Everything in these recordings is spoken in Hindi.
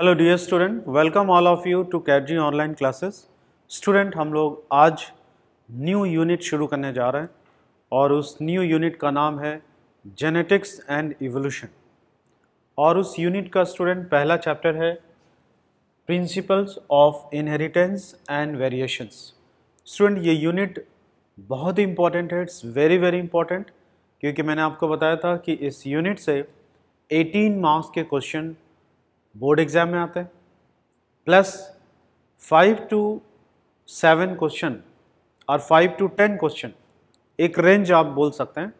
Hello dear student, welcome all of you to कैटजी ऑनलाइन क्लासेस। स्टूडेंट, हम लोग आज न्यू यूनिट शुरू करने जा रहे हैं और उस न्यू यूनिट का नाम है जेनेटिक्स एंड इवोल्यूशन। और उस यूनिट का स्टूडेंट पहला चैप्टर है principles of inheritance and variations. Student, ये यूनिट बहुत ही इंपॉर्टेंट है, इट्स वेरी वेरी इंपॉर्टेंट, क्योंकि मैंने आपको बताया था कि इस यूनिट से 18 मार्क्स के क्वेश्चन बोर्ड एग्जाम में आते हैं, प्लस 5 to 7 क्वेश्चन और 5 to 10 क्वेश्चन, एक रेंज आप बोल सकते हैं,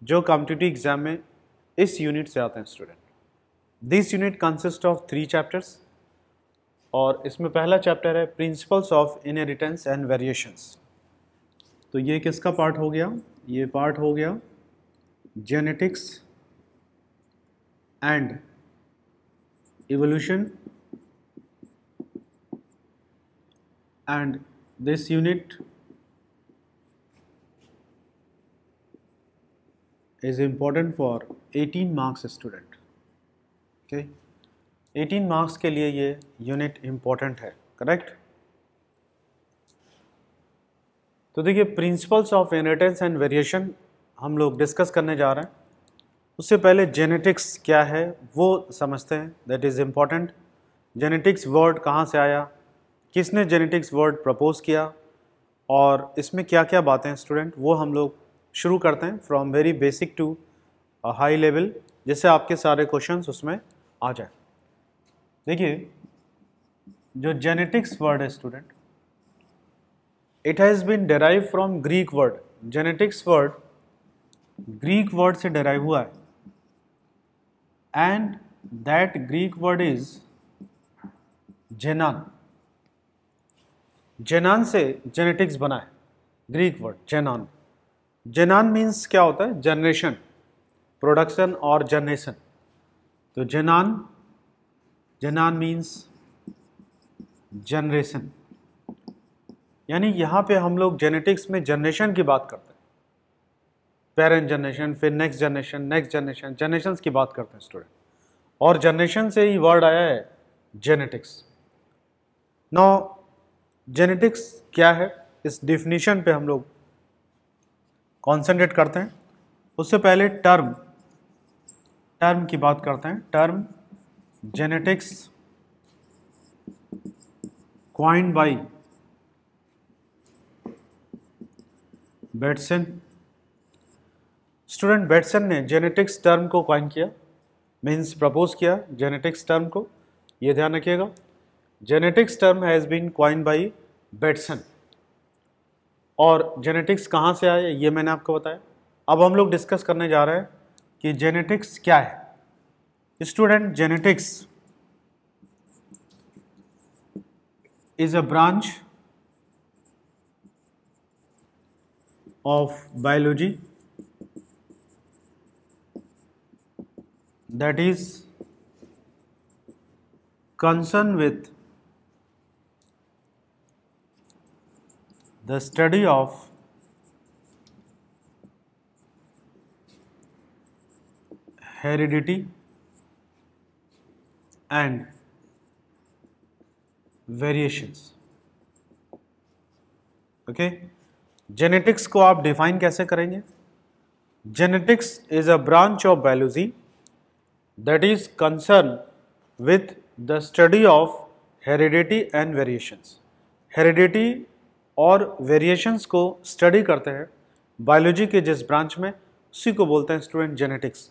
जो कॉम्पिटिटिव एग्जाम में इस यूनिट से आते हैं। Student, this unit consist of 3 chapters और इसमें पहला चैप्टर है principles of inheritance and variations. तो ये किसका पार्ट हो गया? ये पार्ट हो गया genetics and evolution, and this unit is important for 18 marks student. Okay, 18 marks के लिए ये यूनिट important है, करेक्ट? तो देखिए, principles of inheritance and variation हम लोग डिस्कस करने जा रहे हैं। उससे पहले जेनेटिक्स क्या है वो समझते हैं, that is important. Genetics word कहाँ से आया, किसने जेनेटिक्स वर्ड प्रपोज किया, और इसमें क्या क्या बातें हैं स्टूडेंट, वो हम लोग शुरू करते हैं from very basic to high level, जिससे आपके सारे क्वेश्चंस उसमें आ जाए। देखिए, जो जेनेटिक्स वर्ड है student, it has been derive from Greek word. Genetics word Greek word से डेराइव हुआ है, and that Greek word is genan. जेनान से जेनेटिक्स बना है, ग्रीक वर्ड जेनान। जेनान मीन्स क्या होता है? जनरेशन, प्रोडक्शन और जनरेशन। तो जेनान, जेनान मीन्स जनरेशन, यानी यहाँ पे हम लोग जेनेटिक्स में जनरेशन की बात करते हैं, पेरेंट जनरेशन, फिर next generation, next generation, generations की बात करते हैं स्टूडेंट, और जनरेशन से ही वर्ड आया है जेनेटिक्स। नाउ जेनेटिक्स क्या है, इस डिफिनीशन पे हम लोग कॉन्सेंट्रेट करते हैं। उससे पहले टर्म की बात करते हैं। Term genetics coined by Bateson. Student, Bateson ने जेनेटिक्स टर्म को क्वाइन किया, मीन्स प्रपोज किया जेनेटिक्स टर्म को। ये ध्यान रखिएगा, genetics term has been coin by Bateson. और जेनेटिक्स कहाँ से आया ये मैंने आपको बताया। अब हम लोग डिस्कस करने जा रहे हैं कि जेनेटिक्स क्या है। Student, genetics is a branch of biology that is concerned with the study of heredity and variations. Okay, genetics को आप डिफाइन कैसे करेंगे? Genetics is a branch of biology that is concerned with the study of heredity and variations. heredity और variations को स्टडी करते हैं बायोलॉजी के जिस ब्रांच में, उसी को बोलते हैं स्टूडेंट जेनेटिक्स।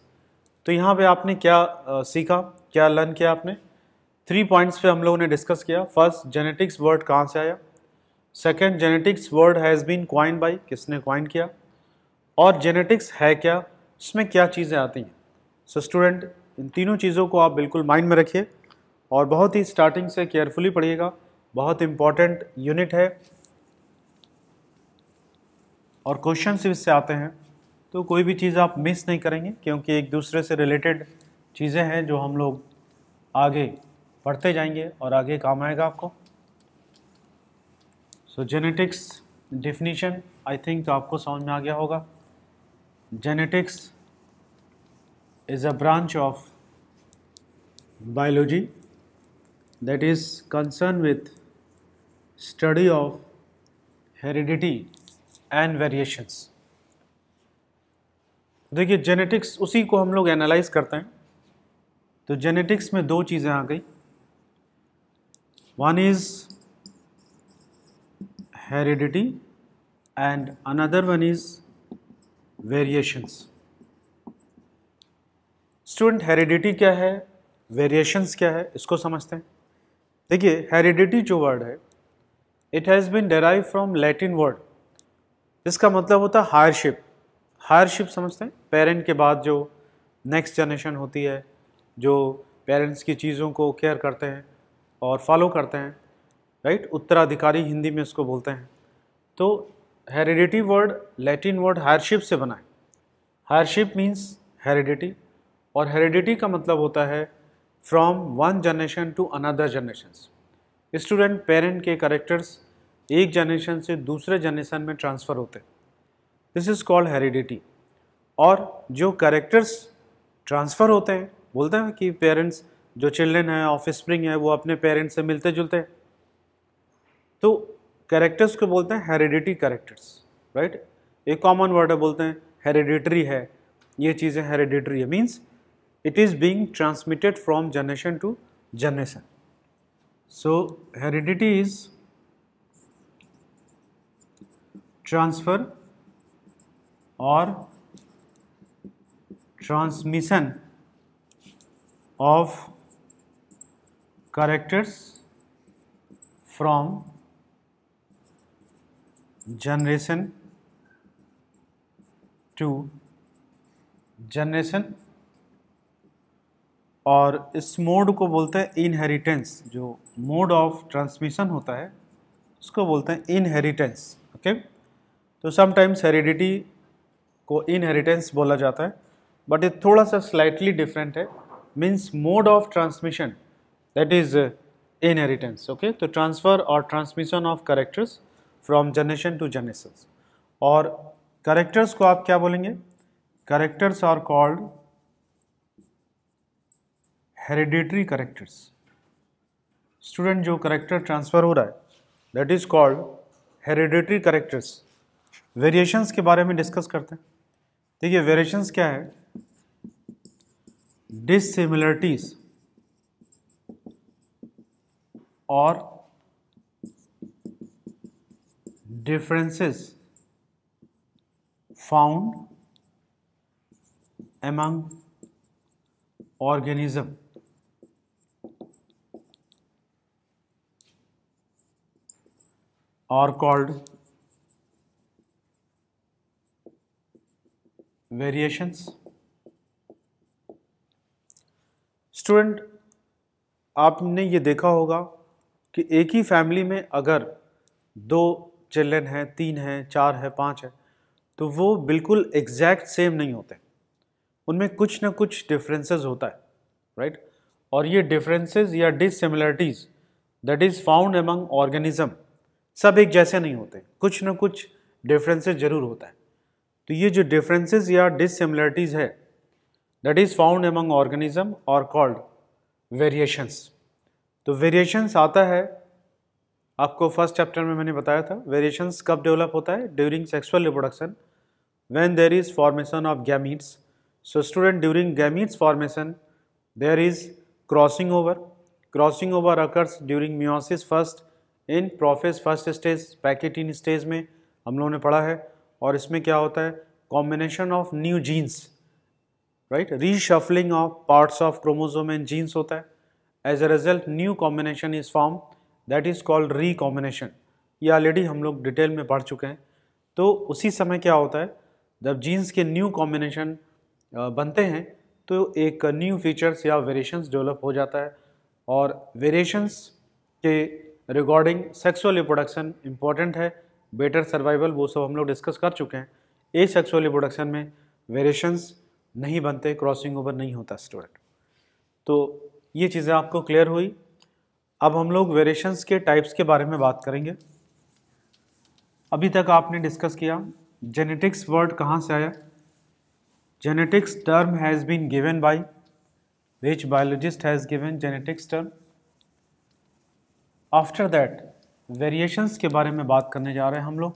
तो यहाँ पे आपने क्या सीखा, क्या लर्न किया आपने? 3 पॉइंट्स पे हम लोगों ने डिस्कस किया। फर्स्ट, जेनेटिक्स वर्ड कहाँ से आया। Second, genetics word has been coin by, किसने क्वाइन किया। और जेनेटिक्स है क्या, उसमें क्या चीज़ें आती हैं। सो स्टूडेंट, इन तीनों चीज़ों को आप बिल्कुल माइंड में रखिए और बहुत ही स्टार्टिंग से केयरफुली पढ़िएगा। बहुत इम्पॉर्टेंट यूनिट है और क्वेश्चन इससे आते हैं, तो कोई भी चीज़ आप मिस नहीं करेंगे, क्योंकि एक दूसरे से रिलेटेड चीज़ें हैं जो हम लोग आगे पढ़ते जाएंगे और आगे काम आएगा आपको। सो जेनेटिक्स डिफिनीशन आई थिंक तो आपको समझ में आ गया होगा। Genetics is a branch of biology that is concerned with study of heredity and variations. देखिए जेनेटिक्स उसी को हम लोग एनालाइज करते हैं. तो जेनेटिक्स में दो चीज़ें आ गई. One is heredity and another one is variations. Student heredity क्या है, वेरिएशंस क्या है, इसको समझते हैं. देखिए हेरिडिटी जो वर्ड है it has been derive from Latin word. इसका मतलब होता है हायरशिप. हायरशिप समझते हैं, पेरेंट के बाद जो नेक्स्ट जनरेशन होती है, जो पेरेंट्स की चीज़ों को केयर करते हैं और फॉलो करते हैं, राइट. उत्तराधिकारी हिंदी में इसको बोलते हैं. तो heredity word Latin word heirship से बना है. हायरशिप मीन्स हेरिडिटी, और हेरिडिटी का मतलब होता है from one generation to another generations. Student parent के कैरेक्टर्स एक जनरेशन से दूसरे जनरेशन में ट्रांसफ़र होते हैं. This is called heredity. और जो कैरेक्टर्स ट्रांसफ़र होते हैं, बोलते हैं कि पेरेंट्स जो चिल्ड्रन है, ऑफस्प्रिंग है, वो अपने पेरेंट्स से मिलते जुलते हैं. तो कैरेक्टर्स को बोलते हैं हेरिडिटी कैरेक्टर्स, राइट. एक कॉमन वर्ड है, बोलते हैं हेरिडिटरी है, ये चीज़ें हेरिडिटरी है. Means it is being transmitted from generation to generation. So heredity is transfer और transmission of characters from generation to generation. और इस मोड को बोलते हैं इनहेरिटेंस. जो मोड ऑफ ट्रांसमिशन होता है उसको बोलते हैं इनहेरिटेंस. ओके. तो समटाइम्स हेरिडिटी को इनहेरिटेंस बोला जाता है, बट ये थोड़ा सा स्लाइटली डिफरेंट है. Means mode of transmission that is inheritance. Okay. तो ट्रांसफ़र और transmission of characters from generation to generation. और कैरेक्टर्स को आप क्या बोलेंगे, characters are called hereditary characters. Student जो कैरेक्टर ट्रांसफ़र हो रहा है that is called hereditary characters. Variations के बारे में डिस्कस करते हैं. देखिए वेरिएशंस क्या है, डिसिमिलरिटीज और differences found among organism are called variations. Student आपने ये देखा होगा कि एक ही फैमिली में अगर दो चिल्ड्रन हैं, तीन हैं, चार है, पांच है, तो वो बिल्कुल एग्जैक्ट सेम नहीं होते. उनमें कुछ ना कुछ डिफरेंसेस होता है, राइट. और ये डिफरेंसेस या dissimilarities that is found among organism, सब एक जैसे नहीं होते, कुछ ना कुछ डिफरेंसेस जरूर होता है. तो ये जो डिफरेंसेस या डिसिमिलरिटीज है that is found among organism और कॉल्ड वेरिएशंस. तो वेरिएशंस आता है, आपको फर्स्ट चैप्टर में मैंने बताया था. वेरिएशंस कब डेवलप होता है, during sexual reproduction when there is formation of gametes. So student, during gametes formation there is crossing over. Crossing over occurs during meiosis first, in prophase first stage, pachytene stage में हम लोगों ने पढ़ा है. और इसमें क्या होता है, combination of new genes, right, reshuffling of parts of chromosome and genes होता है. As a result new combination is form that is called recombination. ये ऑलरेडी हम लोग डिटेल में पढ़ चुके हैं. तो उसी समय क्या होता है, जब जीन्स के न्यू कॉम्बिनेशन बनते हैं तो एक न्यू फीचर्स या वेरिएशंस डेवलप हो जाता है. और वेरिएशंस के रिगार्डिंग सेक्सुअल रिप्रोडक्शन इम्पॉर्टेंट है, बेटर सर्वाइवल, वो सब हम लोग डिस्कस कर चुके हैं. ए सेक्सुअल रिप्रोडक्शन में वेरिएशंस नहीं बनते, क्रॉसिंग ओवर नहीं होता स्टूडेंट. तो ये चीज़ें आपको क्लियर हुई. अब हम लोग वेरिएशंस के टाइप्स के बारे में बात करेंगे. अभी तक आपने डिस्कस किया जेनेटिक्स वर्ड कहाँ से आया. Genetics term has been given by which biologist has given genetics term? After that variations के बारे में बात करने जा रहे हैं हम लोग।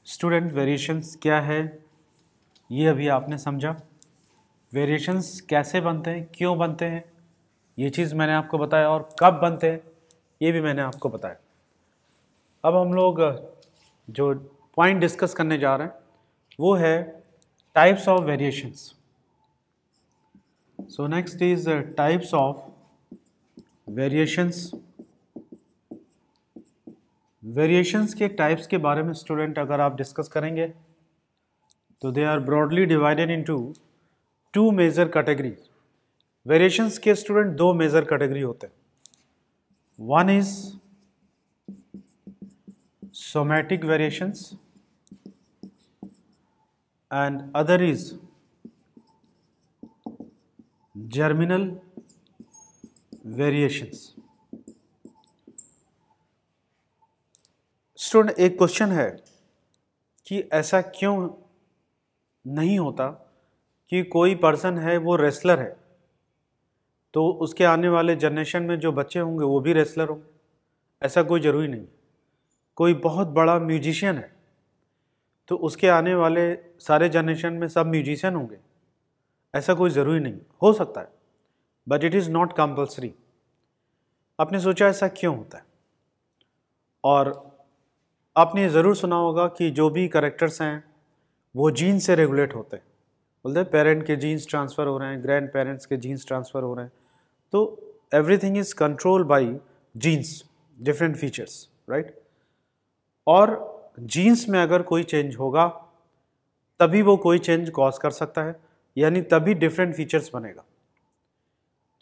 स्टूडेंट, वेरिएशंस क्या है ये अभी आपने समझा। वेरिएशंस कैसे बनते हैं, क्यों बनते हैं, ये चीज़ मैंने आपको बताया, और कब बनते हैं ये भी मैंने आपको बताया। अब हम लोग जो पॉइंट डिस्कस करने जा रहे हैं वो है types of variations. So next is types of variations. Variations के टाइप्स के बारे में स्टूडेंट अगर आप डिस्कस करेंगे तो they are broadly divided into two major categories. Variations के स्टूडेंट दो मेजर कैटेगरी होते हैं। One is somatic variations and other is germinal variations। Student, एक क्वेश्चन है कि ऐसा क्यों नहीं होता कि कोई पर्सन है वो रेसलर है तो उसके आने वाले जनरेशन में जो बच्चे होंगे वो भी रेसलर होंगे? ऐसा कोई ज़रूरी नहीं। कोई बहुत बड़ा म्यूजिशियन है तो उसके आने वाले सारे जनरेशन में सब म्यूजिशियन होंगे? ऐसा कोई ज़रूरी नहीं। हो सकता है but it is not compulsory. आपने सोचा ऐसा क्यों होता है? और आपने ज़रूर सुना होगा कि जो भी करेक्टर्स हैं वो जीन से रेगुलेट होते हैं। बोलते हैं पेरेंट के जीन्स ट्रांसफ़र हो रहे हैं, ग्रैंड पेरेंट्स के जीन्स ट्रांसफ़र हो रहे हैं, तो everything is control by genes, different features, right. और जीन्स में अगर कोई चेंज होगा तभी वो कोई चेंज कॉज कर सकता है, यानी तभी डिफरेंट फीचर्स बनेगा।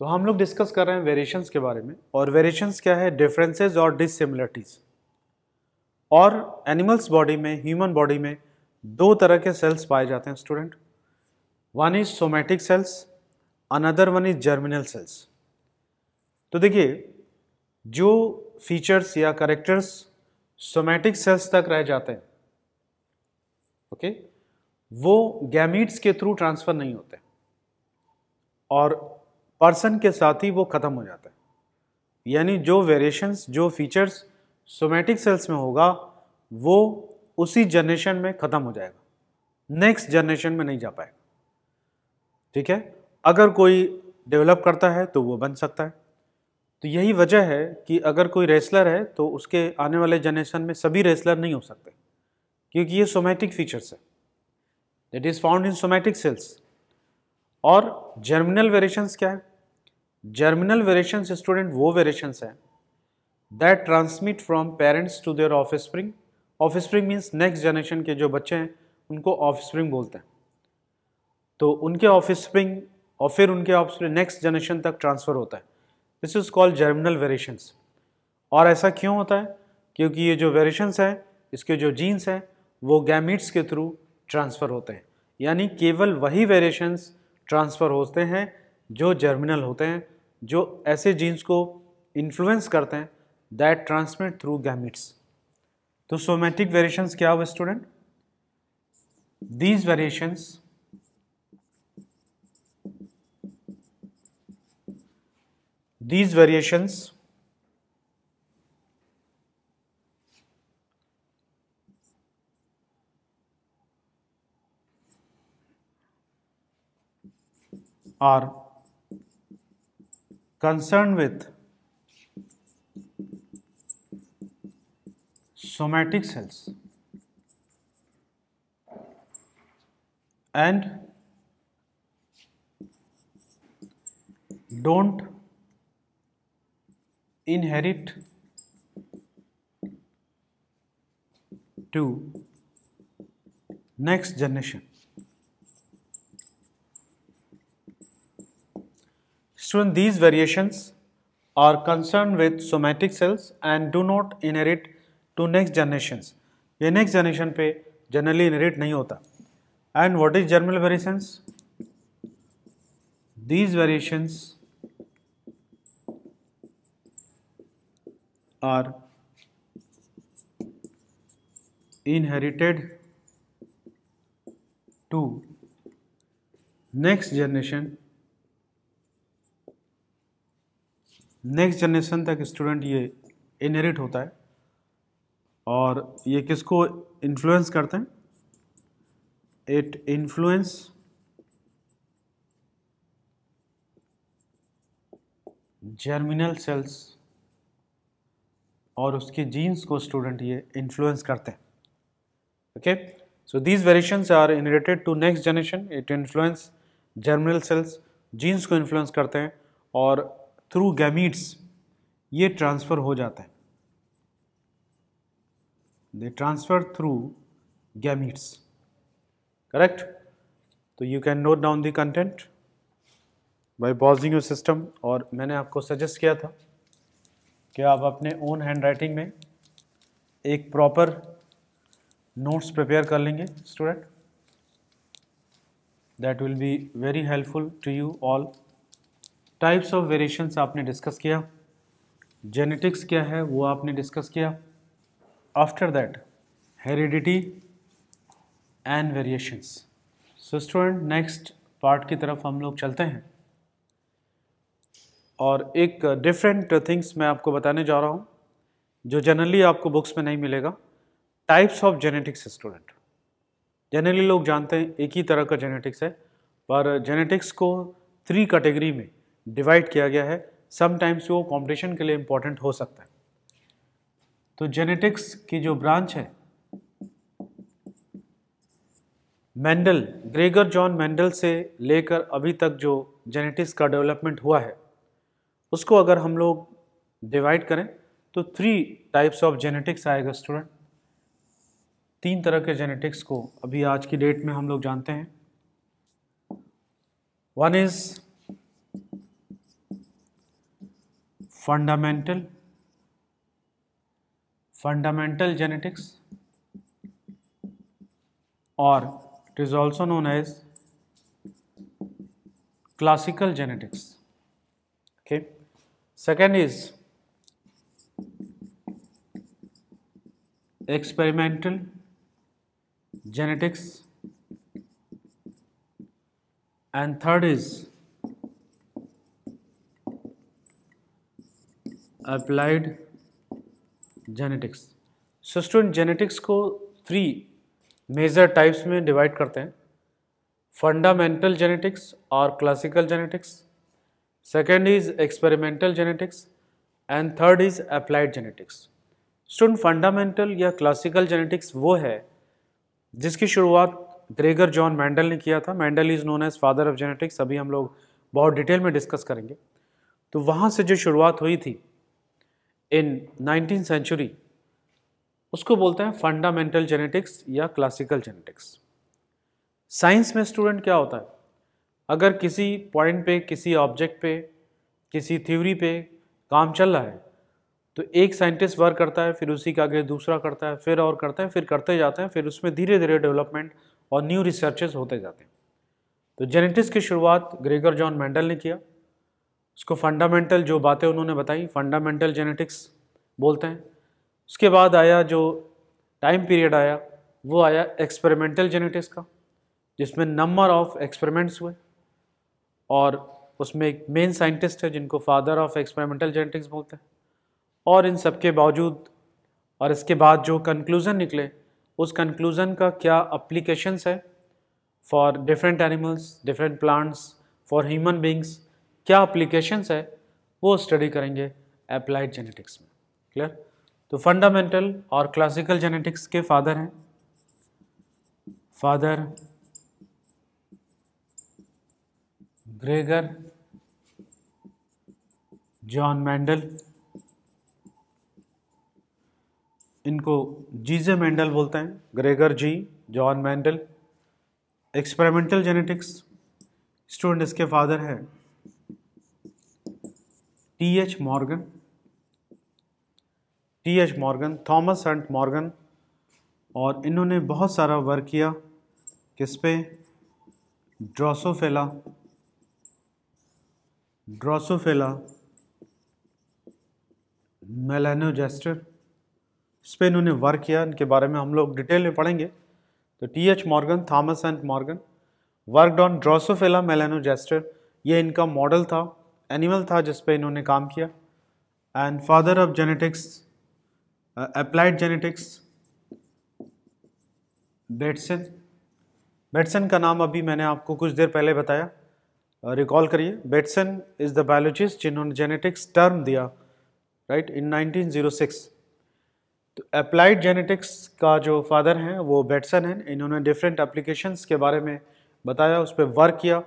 तो हम लोग डिस्कस कर रहे हैं वेरिएशंस के बारे में। और वेरिएशंस क्या है? डिफरेंसेस और डिसिमिलरिटीज। और एनिमल्स बॉडी में, ह्यूमन बॉडी में दो तरह के सेल्स पाए जाते हैं student. One is somatic cells, another one is germinal cells. तो देखिए, जो फीचर्स या करेक्टर्स सोमैटिक सेल्स तक रह जाते हैं, ओके, वो गैमीट्स के थ्रू ट्रांसफर नहीं होते और पर्सन के साथ ही वो खत्म हो जाता है। यानी जो वेरिएशंस, जो फीचर्स सोमैटिक सेल्स में होगा वो उसी जनरेशन में खत्म हो जाएगा, नेक्स्ट जनरेशन में नहीं जा पाएगा। ठीक है, अगर कोई डेवलप करता है तो वो बन सकता है। तो यही वजह है कि अगर कोई रेसलर है तो उसके आने वाले जनरेशन में सभी रेसलर नहीं हो सकते, क्योंकि ये सोमैटिक फीचर्स है, that is found in somatic cells. और जर्मिनल वेरिएशंस क्या है? जर्मिनल वेरिएशंस स्टूडेंट वो वेरिएशंस हैं that transmit from parents to their offspring. Offspring means next generation के जो बच्चे हैं उनको ऑफस्प्रिंग बोलते हैं। तो उनके ऑफस्प्रिंग और फिर उनके ऑफस्प्रिंग नेक्स्ट जनरेशन तक ट्रांसफर होता है। This is called germinal variations. और ऐसा क्यों होता है? क्योंकि ये जो वेरिएशंस हैं, इसके जो जीन्स हैं वो गैमीट्स के थ्रू ट्रांसफ़र होते हैं। यानी केवल वही वेरिएशंस ट्रांसफ़र होते हैं जो जर्मिनल होते हैं, जो ऐसे जीन्स को इन्फ्लुएंस करते हैं दैट ट्रांसमिट थ्रू गैमीट्स। तो सोमैटिक वेरिएशंस क्या हुआ student? These variations are concerned with somatic cells and don't inherit to next generation. Student, these variations are concerned with somatic cells and do not inherit to next generations. ये next generation पे generally inherit नहीं होता. And what is germinal variations? These variations are inherited to next generation next generation तक स्टूडेंट ये इनहेरिट होता है और ये किसको इन्फ्लुएंस करते हैं? इट इन्फ्लुएंस जर्मिनल सेल्स और उसके जीन्स को स्टूडेंट ये इन्फ्लुएंस करते हैं. Okay, so these variations are inherited to next generation. It influence germinal cells, genes को इन्फ्लुएंस करते हैं और थ्रू गैमीट्स ये ट्रांसफ़र हो जाता है. दे ट्रांसफ़र थ्रू गैमीट्स. करेक्ट? तो you can note down the content bye pausing your system. और मैंने आपको सजेस्ट किया था कि आप अपने ओन हैंड राइटिंग में एक प्रॉपर नोट्स प्रिपेयर कर लेंगे student. That will be very helpful to you all. Types of variations आपने डिस्कस किया, जेनेटिक्स क्या है वो आपने डिस्कस किया. After that heredity and variations. So student next part की तरफ हम लोग चलते हैं और एक डिफरेंट थिंग्स मैं आपको बताने जा रहा हूँ जो जनरली आपको बुक्स में नहीं मिलेगा. Types of genetics. Student generally लोग जानते हैं एक ही तरह का जेनेटिक्स है, पर जेनेटिक्स को 3 कैटेगरी में डिवाइड किया गया है. समटाइम्स वो कॉम्पिटिशन के लिए इम्पोर्टेंट हो सकता है. तो जेनेटिक्स की जो ब्रांच है, मेंडल, ग्रेगर जॉन मेंडल से लेकर अभी तक जो जेनेटिक्स का डेवलपमेंट हुआ है उसको अगर हम लोग डिवाइड करें तो 3 टाइप्स ऑफ जेनेटिक्स आएगा स्टूडेंट. 3 तरह के जेनेटिक्स को अभी आज की डेट में हम लोग जानते हैं. वन इज फंडामेंटल जेनेटिक्स और it is also known as classical genetics. Okay. Second is experimental genetics and third is applied genetics. So student genetics को 3 मेजर टाइप्स में डिवाइड करते हैं. फंडामेंटल जेनेटिक्स और classical genetics, second is experimental genetics and third is applied genetics. Student fundamental या क्लासिकल जेनेटिक्स वो है जिसकी शुरुआत ग्रेगर जॉन मेंडल ने किया था. Mendel is known as father of genetics. अभी हम लोग बहुत डिटेल में डिस्कस करेंगे. तो वहाँ से जो शुरुआत हुई थी इन 19th सेंचुरी उसको बोलते हैं फंडामेंटल जेनेटिक्स या क्लासिकल जेनेटिक्स. साइंस में स्टूडेंट क्या होता है, अगर किसी पॉइंट पे, किसी ऑब्जेक्ट पे, किसी थ्योरी पे काम चल रहा है तो एक साइंटिस्ट वर्क करता है, फिर उसी के आगे दूसरा करता है, फिर और करता है, फिर करते जाते हैं, फिर उसमें धीरे धीरे डेवलपमेंट और न्यू रिसर्चेस होते जाते हैं. तो जेनेटिक्स की शुरुआत ग्रेगर जॉन मेंडल ने किया. उसको फंडामेंटल जो बातें उन्होंने बताई फंडामेंटल जेनेटिक्स बोलते हैं. उसके बाद आया जो टाइम पीरियड आया वो आया एक्सपेरिमेंटल जेनेटिक्स का, जिसमें नंबर ऑफ एक्सपेरिमेंट्स हुए और उसमें एक मेन साइंटिस्ट है जिनको फादर ऑफ एक्सपेरिमेंटल जेनेटिक्स बोलते हैं. और इन सब के बावजूद और इसके बाद जो कंक्लूज़न निकले उस कंक्लूज़न का क्या अप्लीकेशंस है for different animals, different plants, for human beings, क्या अप्लीकेशंस है वो स्टडी करेंगे अप्लाइड जेनेटिक्स में. क्लियर? तो फंडामेंटल और क्लासिकल जेनेटिक्स के फादर हैं फादर ग्रेगर जॉन मेंडल. इनको जीजे मेंडल बोलते हैं, Gregor G John Mendel. Experimental genetics student इसके फादर है T H. Morgan, Thomas Hunt Morgan. और इन्होंने बहुत सारा वर्क किया किस पे, ड्रोसोफिला मेलानोगास्टर. इस पर इन्होंने वर्क किया. इनके बारे में हम लोग डिटेल में पढ़ेंगे. तो TH. Morgan, Thomas Hunt Morgan worked on Drosophila melanogaster. ये इनका मॉडल था, एनिमल था जिस पे इन्होंने काम किया. And father of genetics, applied genetics, Bateson. Bateson का नाम अभी मैंने आपको कुछ देर पहले बताया, रिकॉल करिए। बेटसन इज द बायोलॉजिस्ट जिन्होंने जेनेटिक्स टर्म दिया राइट इन 1906। तो अप्लाइड जेनेटिक्स का जो फादर हैं वो बेटसन हैं। इन्होंने डिफरेंट एप्लीकेशंस के बारे में बताया, उस पर वर्क किया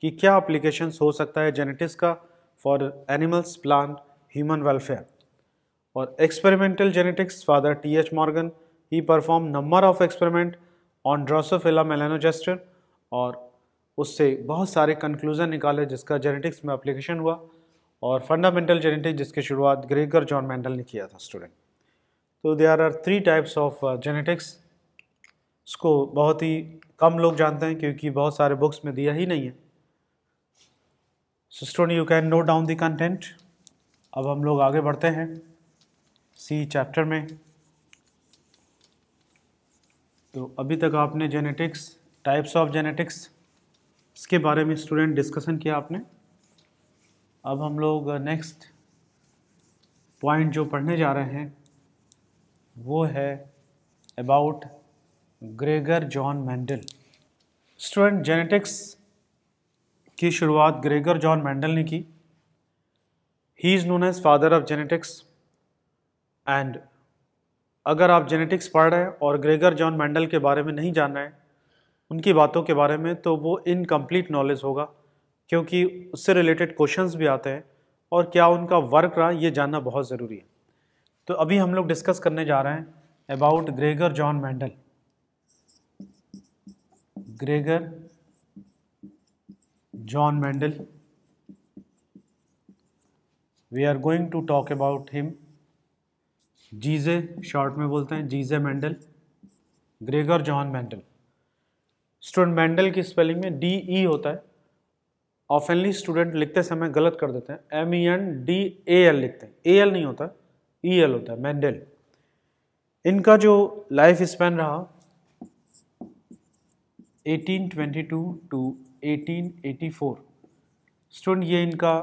कि क्या एप्लीकेशंस हो सकता है जेनेटिक्स का for animals, plant, human welfare. और experimental genetics father T H. Morgan, he perform number of experiment on Drosophila melanogaster, और उससे बहुत सारे कंक्लूजन निकाले जिसका जेनेटिक्स में एप्लीकेशन हुआ। और फंडामेंटल जेनेटिक्स जिसकी शुरुआत ग्रेगर जॉन मेंडल ने किया था स्टूडेंट। तो there are 3 types of genetics. इसको बहुत ही कम लोग जानते हैं क्योंकि बहुत सारे बुक्स में दिया ही नहीं है। So student you can note down the content. अब हम लोग आगे बढ़ते हैं सी चैप्टर में। तो अभी तक आपने जेनेटिक्स, टाइप्स ऑफ जेनेटिक्स, इसके बारे में स्टूडेंट डिस्कशन किया आपने। अब हम लोग नेक्स्ट पॉइंट जो पढ़ने जा रहे हैं वो है about Gregor John Mendel. Student genetics की शुरुआत ग्रेगर जॉन मेंडल ने की। He is known as father of genetics. And अगर आप जेनेटिक्स पढ़ रहे हैं और ग्रेगर जॉन मेंडल के बारे में नहीं जान रहे हैं, उनकी बातों के बारे में, तो वो इनकम्प्लीट नॉलेज होगा क्योंकि उससे रिलेटेड क्वेश्चंस भी आते हैं और क्या उनका वर्क रहा ये जानना बहुत ज़रूरी है। तो अभी हम लोग डिस्कस करने जा रहे हैं about Gregor John Mendel. Gregor John Mendel, we are going to talk about him. GJ short में बोलते हैं, GJ Mendel, Gregor John Mendel. Student Mendel की स्पेलिंग में DE होता है। ऑफनली स्टूडेंट लिखते समय गलत कर देते हैं, MENDAL लिखते हैं, AL नहीं होता, EL होता है, मेंडल। इनका जो लाइफ स्पैन रहा 1822 टू 1884। स्टूडेंट ये इनका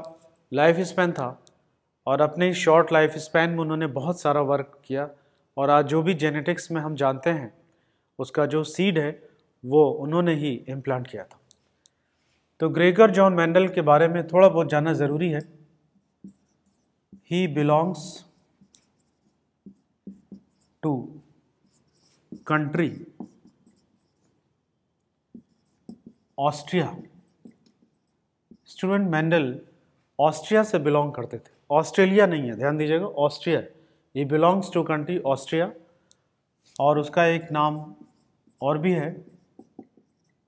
लाइफ स्पैन था और अपने शॉर्ट लाइफ स्पैन में उन्होंने बहुत सारा वर्क किया। और आज जो भी जेनेटिक्स में हम जानते हैं उसका जो सीड है वो उन्होंने ही इम्प्लांट किया था। तो ग्रेगर जॉन मेंडल के बारे में थोड़ा बहुत जानना ज़रूरी है। He belongs to country Austria. Student Mendel Austria से बिलोंग करते थे, ऑस्ट्रेलिया नहीं है, ध्यान दीजिएगा, Austria. He belongs to country Austria. और उसका एक नाम और भी है,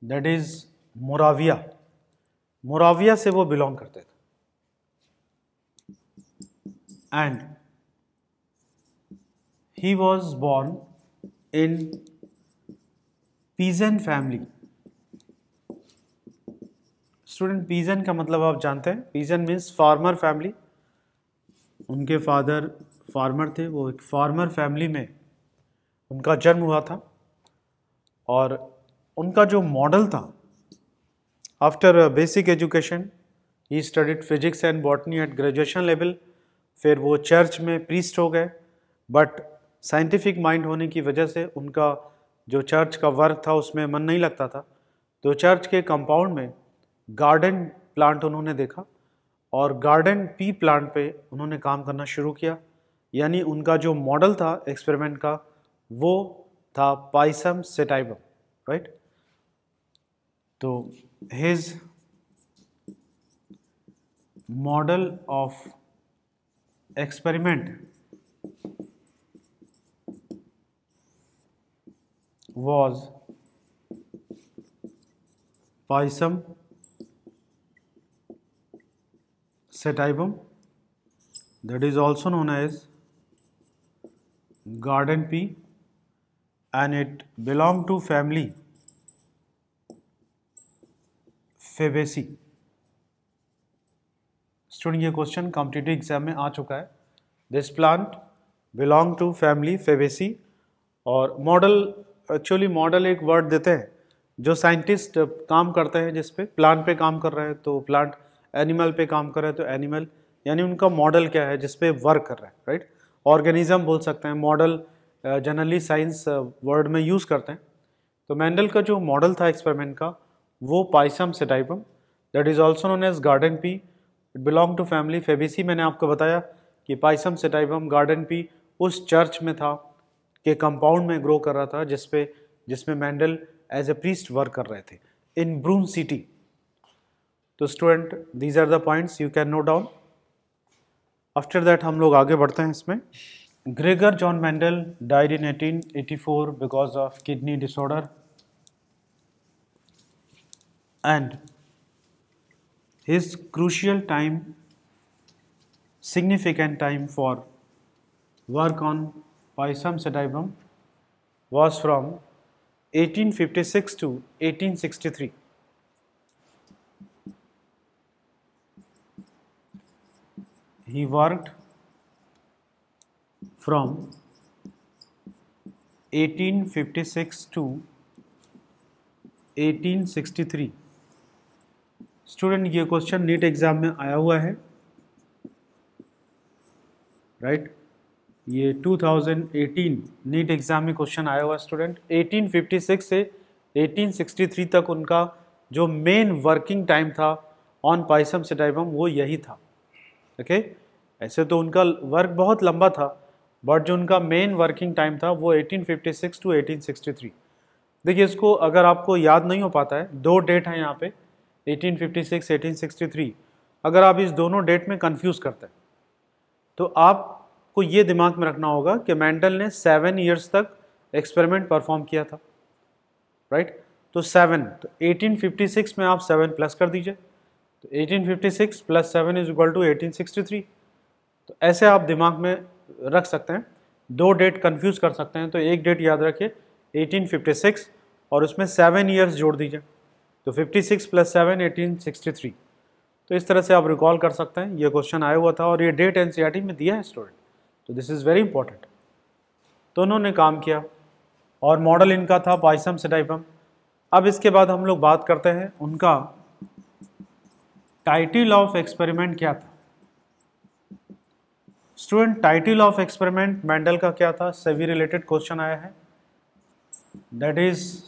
दैट इज मोराविया। मोराविया से वो बिलोंग करते थे। And he was born in pigeon family. Student pigeon का मतलब आप जानते हैं, पीजन मीन्स फार्मर फैमिली। उनके फादर फार्मर थे, वो एक फार्मर फैमिली में उनका जन्म हुआ था। और उनका जो मॉडल था, after basic education he studied physics and botany at graduation level. फिर वो चर्च में प्रीस्ट हो गए, बट साइंटिफिक माइंड होने की वजह से उनका जो चर्च का वर्क था उसमें मन नहीं लगता था। तो चर्च के कंपाउंड में गार्डन प्लांट उन्होंने देखा और गार्डन पी प्लांट पे उन्होंने काम करना शुरू किया। यानी उनका जो मॉडल था एक्सपेरिमेंट का वो था पाइसम सेटाइवम, राइट। तो his model of experiment was Pisum sativum, that is also known as garden pea, and it belonged to family Fabaceae। Student ये क्वेश्चन कॉम्पिटिटिव एग्जाम में आ चुका है। This plant belong to family Fabaceae. और मॉडल, एक्चुअली मॉडल एक वर्ड देते हैं जो साइंटिस्ट काम करते हैं, जिस पे प्लांट पे काम कर रहे हैं तो प्लांट, एनिमल पे काम कर रहे हैं तो एनिमल, यानी उनका मॉडल क्या है जिस पे वर्क कर रहा है, राइट। ऑर्गेनिज्म बोल सकते हैं, मॉडल जनरली साइंस वर्ड में यूज़ करते हैं। तो मेंडल का जो मॉडल था एक्सपेरिमेंट का वो Pisum sativum, that is also known as garden pea, it belong to family Fabaceae. मैंने आपको बताया कि पाइसम सेटाइवम गार्डन पी उस चर्च में था के कंपाउंड में ग्रो कर रहा था जिसमें Mendel as a priest work कर रहे थे इन ब्रून सिटी। तो student these are the points you can note down. After that हम लोग आगे बढ़ते हैं इसमें। Gregor John Mendel died in 1884 because of kidney disorder, and his crucial time, significant time for work on Paisum sativum was from 1856 to 1863. He worked from 1856 to 1863। Student ये क्वेश्चन नीट एग्जाम में आया हुआ है, राइट। ये 2018 नीट एग्जाम में क्वेश्चन आया हुआ है स्टूडेंट। 1856 से 1863 तक उनका जो मेन वर्किंग टाइम था ऑन पाइसम सेटाइवम वो यही था, ओके। ऐसे तो उनका वर्क बहुत लंबा था, बट जो उनका मेन वर्किंग टाइम था वो 1856 टू 1863। देखिए इसको अगर आपको याद नहीं हो पाता है, दो डेट है यहाँ पे 1856 1863, अगर आप इस दोनों डेट में कंफ्यूज करते हैं तो आपको ये दिमाग में रखना होगा कि मेंडल ने 7 ईयर्स तक एक्सपेरिमेंट परफॉर्म किया था, राइट। तो 7, तो 1856 में आप 7 प्लस कर दीजिए, तो 1856 प्लस 7 इज इक्वल टू 1863। तो ऐसे आप दिमाग में रख सकते हैं, दो डेट कंफ्यूज कर सकते हैं। तो एक डेट याद रखिए 1856 और उसमें 7 ईयर्स जोड़ दीजिए, तो 56 प्लस 7 1863। तो इस तरह से आप रिकॉल कर सकते हैं। ये क्वेश्चन आया हुआ था और ये डेट एनसीईआरटी में दिया है स्टूडेंट, तो दिस इज़ वेरी इंपॉर्टेंट। तो उन्होंने काम किया और मॉडल इनका था पाइसम सेटाइवम। अब इसके बाद हम लोग बात करते हैं उनका टाइटल ऑफ एक्सपेरिमेंट क्या था। Student title of experiment Mendel का क्या था, सभी रिलेटेड क्वेश्चन आया है, that is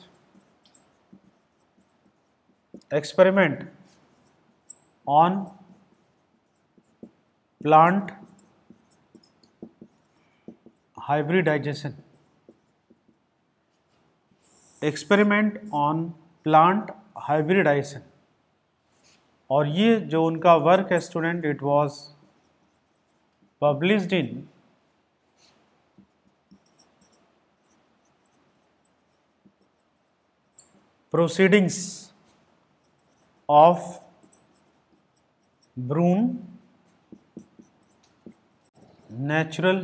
experiment on plant hybridization. Experiment on plant hybridization, और ये जो उनका वर्क है student, it was published in Proceedings of Broun Natural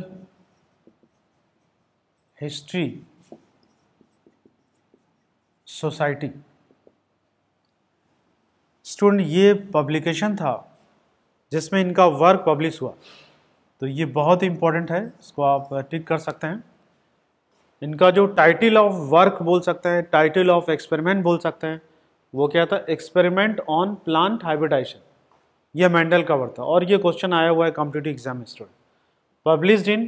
History Society। Student ये पब्लिकेशन था जिसमें इनका वर्क पब्लिश हुआ, तो ये बहुत ही इंपॉर्टेंट है, इसको आप टिक कर सकते हैं। इनका जो टाइटल ऑफ वर्क बोल सकते हैं, टाइटल ऑफ एक्सपेरिमेंट बोल सकते हैं, वो क्या था, एक्सपेरिमेंट ऑन प्लांट हाइब्रिडाइजेशन। यह मेंडल का वर्क था और ये क्वेश्चन आया हुआ है कॉम्पिटिटिव एग्जाम में स्टूडेंट। पब्लिश्ड इन,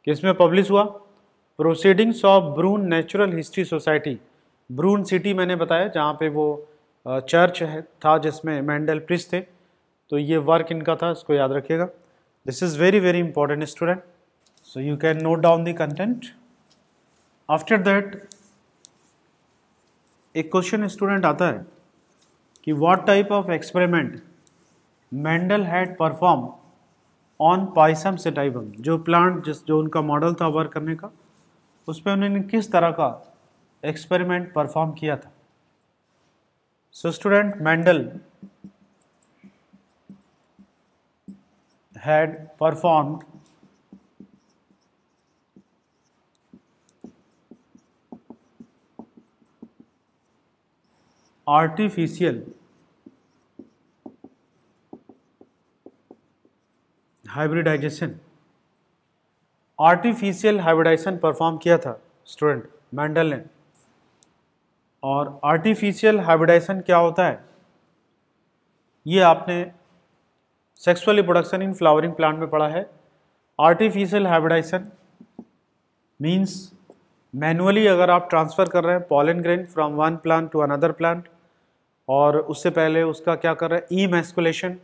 किसमें पब्लिश हुआ, proceedings of Brunn natural history society. Brunn city मैंने बताया जहाँ पे वो चर्च है था जिसमें मेंडल प्रीस्ट थे, तो ये वर्क इनका था, इसको याद रखिएगा। This is very very important student, so you can note down the content. After that एक क्वेश्चन स्टूडेंट आता है कि what type of experiment Mendel had performed on Paisum sativum। जो प्लांट जो उनका मॉडल था वर्क करने का, उस पर उन्होंने किस तरह का एक्सपेरिमेंट परफॉर्म किया था। So student Mendel had performed artificial hybridization। Artificial hybridization perform किया था स्टूडेंट मेंडल ने। और आर्टिफिशियल हाइब्रिडाइजेशन क्या होता है, ये आपने sexual reproduction in flowering plant में पढ़ा है। आर्टिफिशियल हाइब्रिडाइजेशन मीन्स मैनुअली अगर आप ट्रांसफ़र कर रहे हैं pollen grain from one plant to another plant, और उससे पहले उसका क्या कर रहे हैं emasculation,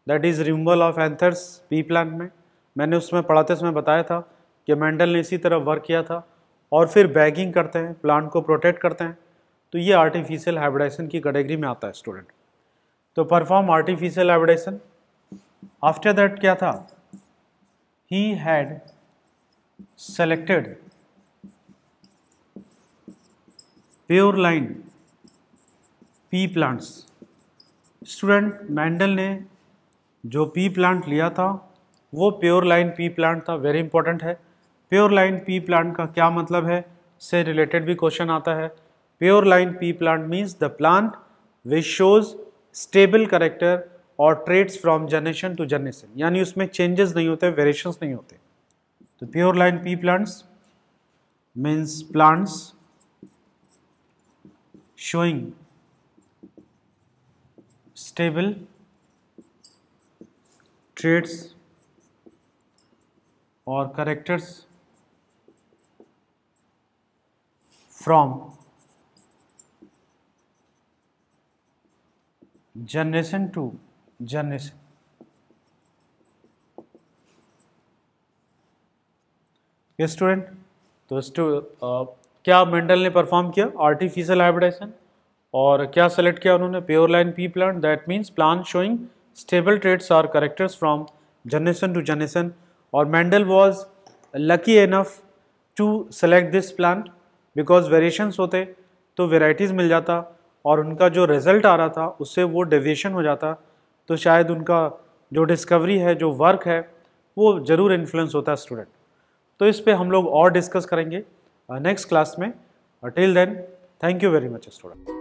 that is removal of anthers pea plant में। मैंने उसमें पढ़ाते समय बताया था कि मेंडल ने इसी तरह वर्क किया था। और फिर बैगिंग करते हैं, प्लांट को प्रोटेक्ट करते हैं, तो ये आर्टिफिशियल हाइब्रिडाइजेशन की कैटेगरी में आता है स्टूडेंट। तो perform artificial hybridization. After that क्या था, he had selected pure line pea plants. Student Mendel ने जो पी प्लांट लिया था वो प्योर लाइन पी प्लांट था। वेरी इंपॉर्टेंट है। प्योर लाइन पी प्लांट का क्या मतलब है, से रिलेटेड भी क्वेश्चन आता है। Pure line pea plant means the plant which shows stable character और traits from generation to generation, यानी उसमें चेंजेस नहीं होते, वेरिएशंस नहीं होते। तो pure line pea plants means plants showing stable traits or characters from generation to generation। ये स्टूडेंट, तो क्या मेंडल ने परफॉर्म किया आर्टिफिशियल हाइब्रिडाइजेशन, और क्या सेलेक्ट किया उन्होंने pure line pea plant, that means plant showing stable traits और characters from generation to generation. और Mendel was lucky enough to select this plant because variations होते तो वेराइटीज़ मिल जाता, और उनका जो रिजल्ट आ रहा था उससे वो डेविएशन हो जाता, तो शायद उनका जो डिस्कवरी है, जो वर्क है, वो ज़रूर इन्फ्लुएंस होता है स्टूडेंट। तो इस पे हम लोग और डिस्कस करेंगे नेक्स्ट क्लास में। Till then, thank you very much student.